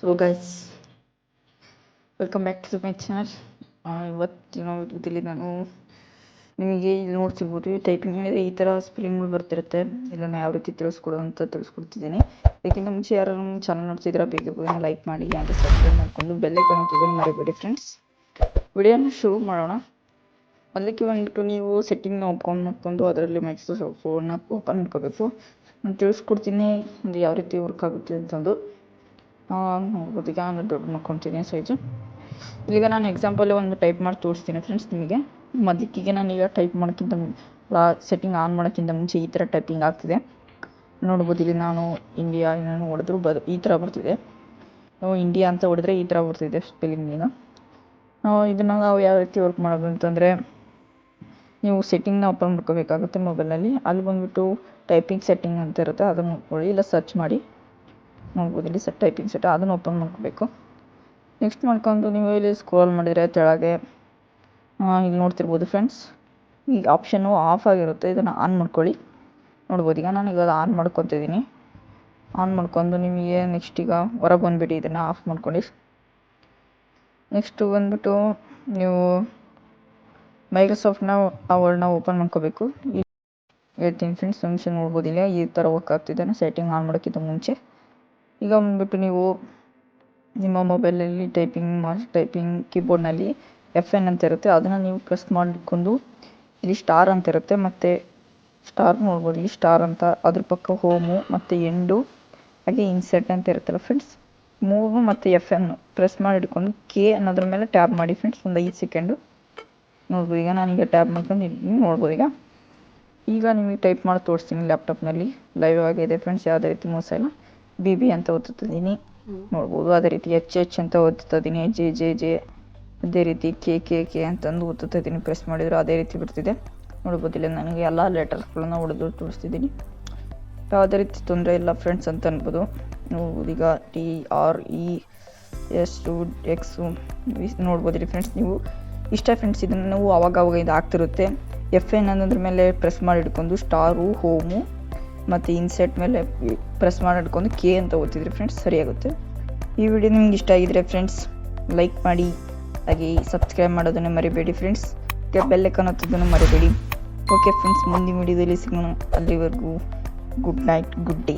So guys, welcome back to my channel. ಇವತ್ತಿನ ವಿಡಿಯೋದಲ್ಲಿ ನಾನು ನಿಮಗೆ ಇಲ್ಲಿ ನೋಡ್ತಿರ್ಬೋದು, ಟೈಪಿಂಗ್ ಮೇಲೆ ಈ ಥರ ಸ್ಪೆಲ್ಲಿಂಗ್ಗಳು ಬರ್ತಿರುತ್ತೆ. ಇದನ್ನು ಯಾವ ರೀತಿ ತಿಳಿಸ್ಕೊಡ್ತಿದ್ದೀನಿ. ಇದಕ್ಕಿಂತ ಮುಂಚೆ ಯಾರು ನಮ್ಮ ಚಾನಲ್ ನೋಡ್ತಿದ್ರೆ ಬೇಗ ಲೈಕ್ ಮಾಡಿ ಅಂತ ಸಬ್ಸ್ಕ್ರೈಬ್ ಮಾಡಿಕೊಂಡು ಬೆಲ್ಲೈಕನ್ ಒತ್ತೋದನ್ನು ಮರಿಬೇಡಿ ಫ್ರೆಂಡ್ಸ್. ವಿಡಿಯೋನ ಶುರು ಮಾಡೋಣ. ಅದಕ್ಕೆ ಬಂದ್ಬಿಟ್ಟು ನೀವು ಸೆಟ್ಟಿಂಗ್ನ ಓಪನ್ ಮಾಡ್ಕೊಂಡು ಅದರಲ್ಲಿ ಮೈಕ್ರೋಸಾಫ್ಟ್ ಫೋನ್ನ ಓಪನ್ ಮಾಡ್ಕೋಬೇಕು. ನಾನು ತಿಳಿಸ್ಕೊಡ್ತೀನಿ ಅದು ಯಾವ ರೀತಿ ವರ್ಕ್ ಆಗುತ್ತೆ ಅಂತಂದು. ನೋಡ್ಬೋದು, ಈಗ ನಾನು ದೊಡ್ಡ ಮಾಡ್ಕೊತೀನಿ ಸೈಜು. ಈಗ ನಾನು ಎಕ್ಸಾಂಪಲ್ ಒಂದು ಟೈಪ್ ಮಾಡಿ ತೋರಿಸ್ತೀನಿ ಫ್ರೆಂಡ್ಸ್ ನಿಮಗೆ. ಮೊದಲಿಗೆ ನಾನೀಗ ಟೈಪ್ ಮಾಡೋಕ್ಕಿಂತ ಸೆಟ್ಟಿಂಗ್ ಆನ್ ಮಾಡೋಕ್ಕಿಂತ ಮುಂಚೆ ಈ ಥರ ಟೈಪಿಂಗ್ ಆಗ್ತಿದೆ. ನೋಡ್ಬೋದು, ಇಲ್ಲಿ ನಾನು ಇಂಡಿಯಾ ಏನೇನು ಹೊಡೆದ್ರು ಈ ಥರ ಬರ್ತಿದೆ. ನಾವು ಇಂಡಿಯಾ ಅಂತ ಹೊಡೆದ್ರೆ ಈ ಥರ ಬರ್ತಿದೆ ಸ್ಪೆಲ್ಲಿಂಗಿನ. ಇದನ್ನು ನಾವು ಯಾವ ರೀತಿ ವರ್ಕ್ ಮಾಡೋದು ಅಂತಂದರೆ, ನೀವು ಸೆಟ್ಟಿಂಗ್ನ ಓಪನ್ ಮಾಡ್ಕೋಬೇಕಾಗುತ್ತೆ ಮೊಬೈಲಲ್ಲಿ. ಅಲ್ಲಿ ಬಂದುಬಿಟ್ಟು ಟೈಪಿಂಗ್ ಸೆಟ್ಟಿಂಗ್ ಅಂತ ಇರುತ್ತೆ, ಅದನ್ನು ನೋಡ್ಕೊಳ್ಳಿ. ಇಲ್ಲ ಸರ್ಚ್ ಮಾಡಿ, ನೋಡ್ಬೋದು ಇಲ್ಲಿ ಟೈಪಿಂಗ್ ಸೆಟ್, ಅದನ್ನು ಓಪನ್ ಮಾಡ್ಕೋಬೇಕು. ನೆಕ್ಸ್ಟ್ ಮಾಡ್ಕೊಂಡು ನೀವು ಇಲ್ಲಿ ಸ್ಕ್ರೋಲ್ ಮಾಡಿದರೆ ಕೆಳಗೆ ಇಲ್ಲಿ ನೋಡ್ತಿರ್ಬೋದು ಫ್ರೆಂಡ್ಸ್, ಈ ಆಪ್ಷನ್ನು ಆಫ್ ಆಗಿರುತ್ತೆ. ಇದನ್ನು ಆನ್ ಮಾಡ್ಕೊಳ್ಳಿ. ನೋಡ್ಬೋದು, ಈಗ ನಾನು ಈಗ ಆನ್ ಮಾಡ್ಕೊತಿದ್ದೀನಿ. ಆನ್ ಮಾಡ್ಕೊಂಡು ನಿಮಗೆ ನೆಕ್ಸ್ಟ್ ಈಗ ಹೊರಗೆ ಬಂದುಬಿಟ್ಟು ಇದನ್ನು ಆಫ್ ಮಾಡ್ಕೊಳ್ಳಿ. ನೆಕ್ಸ್ಟು ಬಂದುಬಿಟ್ಟು ನೀವು ಮೈಕ್ರೋಸಾಫ್ಟ್ನ ವರ್ಡ್ನ ಓಪನ್ ಮಾಡ್ಕೋಬೇಕು. ಹೇಳ್ತೀನಿ ಫ್ರೆಂಡ್ಸ್, ಫಂಕ್ಷನ್ ನೋಡ್ಬೋದಿಲ್ಲ ಈ ಥರ ವರ್ಕ್ ಆಗ್ತಿದೆ ಸೆಟ್ಟಿಂಗ್ ಆನ್ ಮಾಡೋಕ್ಕಿಂತ ಮುಂಚೆ. ಈಗ ಬಂದುಬಿಟ್ಟು ನೀವು ನಿಮ್ಮ ಮೊಬೈಲಲ್ಲಿ ಟೈಪಿಂಗ್ ಕೀಬೋರ್ಡ್ನಲ್ಲಿ FN ಅಂತ ಇರುತ್ತೆ, ಅದನ್ನು ನೀವು ಪ್ರೆಸ್ ಮಾಡಿಕೊಂಡು ಇಲ್ಲಿ ಸ್ಟಾರ್ ಅಂತ ಇರುತ್ತೆ, ಮತ್ತು ಸ್ಟಾರ್ ನೋಡ್ಬೋದು ಇಲ್ಲಿ ಸ್ಟಾರ್ ಅಂತ, ಅದ್ರ ಪಕ್ಕ ಹೋಮು ಮತ್ತು ಎಂಡು ಹಾಗೆ ಇನ್ಸರ್ಟ್ ಅಂತ ಇರುತ್ತಲ್ಲ ಫ್ರೆಂಡ್ಸ್, ಮೂವು ಮತ್ತು FN ಪ್ರೆಸ್ ಮಾಡಿ ಹಿಡ್ಕೊಂಡು ಕೆ ಅನ್ನೋದ್ರ ಮೇಲೆ ಟ್ಯಾಪ್ ಮಾಡಿ ಫ್ರೆಂಡ್ಸ್, ಒಂದು 5 ಸೆಕೆಂಡು. ನೋಡ್ಬೋದು, ಈಗ ನಾನೀಗ ಟ್ಯಾಪ್ ಮಾಡ್ಕೊಂಡು ನೋಡ್ಬೋದು. ಈಗ ನಿಮಗೆ ಟೈಪ್ ಮಾಡಿ ತೋರಿಸ್ತೀನಿ ಲ್ಯಾಪ್ಟಾಪ್ನಲ್ಲಿ. ಲೈವ್ ಆಗಿದೆ ಫ್ರೆಂಡ್ಸ್, ಯಾವುದೇ ರೀತಿ ಮೋಸ ಇಲ್ಲ. BB ಅಂತ ಓದ್ತಿದ್ದೀನಿ, ನೋಡ್ಬೋದು. ಅದೇ ರೀತಿ HH ಅಂತ ಓದ್ತಿದ್ದೀನಿ, ಜೆ ಅದೇ ರೀತಿ ಕೆ ಅಂತಂದು ಓದ್ತಿದ್ದೀನಿ. ಪ್ರೆಸ್ ಮಾಡಿದ್ರು ಅದೇ ರೀತಿ ಬರ್ತಿದೆ. ನೋಡ್ಬೋದು, ಇಲ್ಲ ನನಗೆ ಎಲ್ಲ ಲೆಟರ್ಸ್ಗಳನ್ನ ಹೊಡೆದು ತೋರಿಸ್ತಿದ್ದೀನಿ. ಯಾವುದೇ ರೀತಿ ತೊಂದರೆ ಇಲ್ಲ ಫ್ರೆಂಡ್ಸ್ ಅಂತ ಅನ್ಬೋದು. ನೋಡ್ಬೋದು, ಈಗ TRESUX ನೋಡ್ಬೋದು ಇಲ್ಲಿ ಫ್ರೆಂಡ್ಸ್. ನೀವು ಇಷ್ಟ ಫ್ರೆಂಡ್ಸ್, ಇದನ್ನು ನಾವು ಅವಾಗ ಇದು ಆಗ್ತಿರುತ್ತೆ. FN ಅನ್ನೋದ್ರ ಮೇಲೆ ಪ್ರೆಸ್ ಮಾಡಿ ಹಿಡ್ಕೊಂಡು ಸ್ಟಾರು, ಹೋಮು ಮತ್ತು ಇನ್ಸೆಟ್ ಮೇಲೆ ಪ್ರೆಸ್ ಮಾಡಿ ಹಿಡ್ಕೊಂಡು ಕೆ ಅಂತ ಓದ್ತಿದ್ರಿ ಫ್ರೆಂಡ್ಸ್, ಸರಿಯಾಗುತ್ತೆ. ಈ ವಿಡಿಯೋ ನಿಮ್ಗೆ ಇಷ್ಟ ಆಗಿದ್ರೆ ಫ್ರೆಂಡ್ಸ್ ಲೈಕ್ ಮಾಡಿ, ಹಾಗೆ ಸಬ್ಸ್ಕ್ರೈಬ್ ಮಾಡೋದನ್ನು ಮರಿಬೇಡಿ ಫ್ರೆಂಡ್ಸ್. ಬೆಲ್ಲೈಕನ್ ಒತ್ತೋದನ್ನು ಮರಿಬೇಡಿ. ಓಕೆ ಫ್ರೆಂಡ್ಸ್, ಮುಂದಿನ ವಿಡಿಯೋದಲ್ಲಿ ಸಿಗೋಣ. ಅಲ್ಲಿವರೆಗೂ ಗುಡ್ ನೈಟ್, ಗುಡ್ ಡೇ.